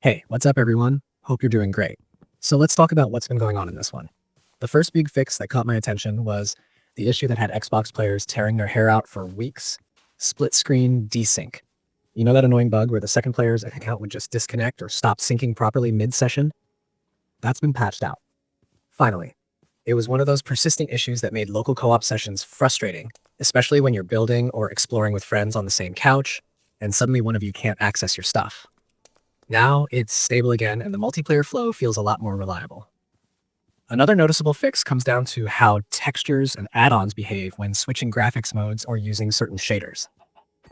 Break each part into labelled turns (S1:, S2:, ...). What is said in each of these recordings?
S1: Hey, what's up, everyone? Hope you're doing great. So let's talk about what's been going on in this one. The first big fix that caught my attention was the issue that had Xbox players tearing their hair out for weeks. Split screen desync. You know that annoying bug where the second player's account would just disconnect or stop syncing properly mid-session? That's been patched out. Finally, it was one of those persistent issues that made local co-op sessions frustrating, especially when you're building or exploring with friends on the same couch, and suddenly one of you can't access your stuff. Now it's stable again, and the multiplayer flow feels a lot more reliable. Another noticeable fix comes down to how textures and add-ons behave when switching graphics modes or using certain shaders.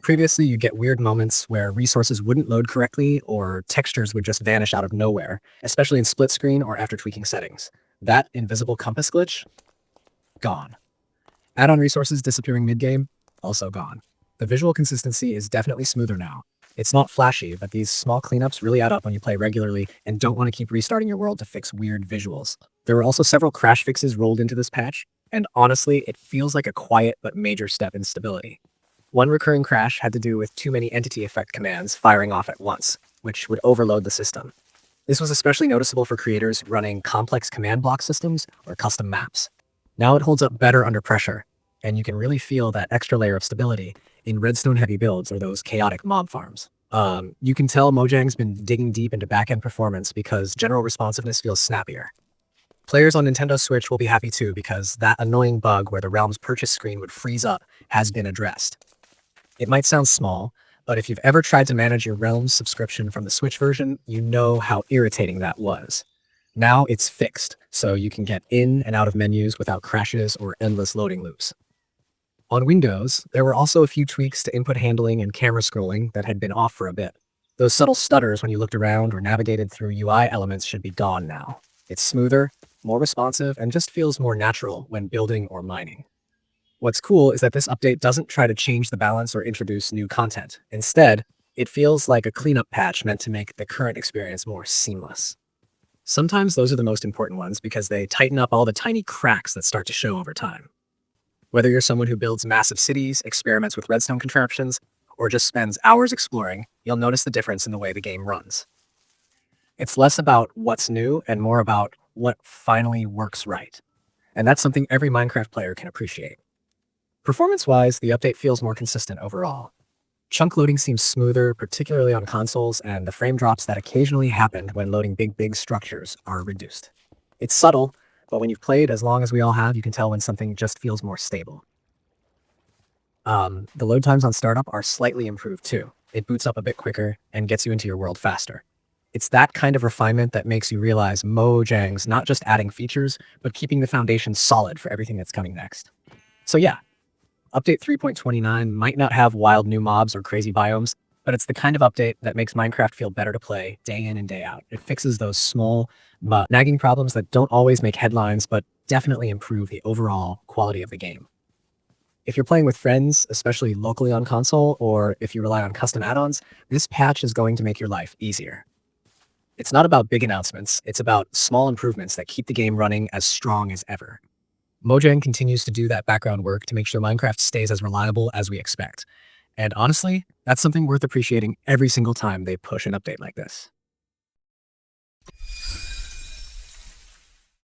S1: Previously, you'd get weird moments where resources wouldn't load correctly or textures would just vanish out of nowhere, especially in split screen or after tweaking settings. That invisible compass glitch? Gone. Add-on resources disappearing mid-game? Also gone. The visual consistency is definitely smoother now. It's not flashy, but these small cleanups really add up when you play regularly and don't want to keep restarting your world to fix weird visuals. There were also several crash fixes rolled into this patch, and honestly, it feels like a quiet but major step in stability. One recurring crash had to do with too many entity effect commands firing off at once, which would overload the system. This was especially noticeable for creators running complex command block systems or custom maps. Now it holds up better under pressure, and you can really feel that extra layer of stability in redstone-heavy builds or those chaotic mob farms. You can tell Mojang's been digging deep into back-end performance because general responsiveness feels snappier. Players on Nintendo Switch will be happy too because that annoying bug where the Realm's purchase screen would freeze up has been addressed. It might sound small, but if you've ever tried to manage your Realms subscription from the Switch version, you know how irritating that was. Now it's fixed, so you can get in and out of menus without crashes or endless loading loops. On Windows, there were also a few tweaks to input handling and camera scrolling that had been off for a bit. Those subtle stutters when you looked around or navigated through UI elements should be gone now. It's smoother, more responsive, and just feels more natural when building or mining. What's cool is that this update doesn't try to change the balance or introduce new content. Instead, it feels like a cleanup patch meant to make the current experience more seamless. Sometimes those are the most important ones because they tighten up all the tiny cracks that start to show over time. Whether you're someone who builds massive cities, experiments with redstone contraptions, or just spends hours exploring, you'll notice the difference in the way the game runs. It's less about what's new and more about what finally works right. And that's something every Minecraft player can appreciate. Performance-wise, the update feels more consistent overall. Chunk loading seems smoother, particularly on consoles, and the frame drops that occasionally happened when loading big structures are reduced. It's subtle, but when you've played as long as we all have, you can tell when something just feels more stable. The load times on startup are slightly improved too. It boots up a bit quicker and gets you into your world faster. It's that kind of refinement that makes you realize Mojang's not just adding features, but keeping the foundation solid for everything that's coming next. So yeah, Update 3.29 might not have wild new mobs or crazy biomes, but it's the kind of update that makes Minecraft feel better to play day in and day out. It fixes those small but nagging problems that don't always make headlines, but definitely improve the overall quality of the game. If you're playing with friends, especially locally on console, or if you rely on custom add-ons, this patch is going to make your life easier. It's not about big announcements, it's about small improvements that keep the game running as strong as ever. Mojang continues to do that background work to make sure Minecraft stays as reliable as we expect. And honestly, that's something worth appreciating every single time they push an update like this.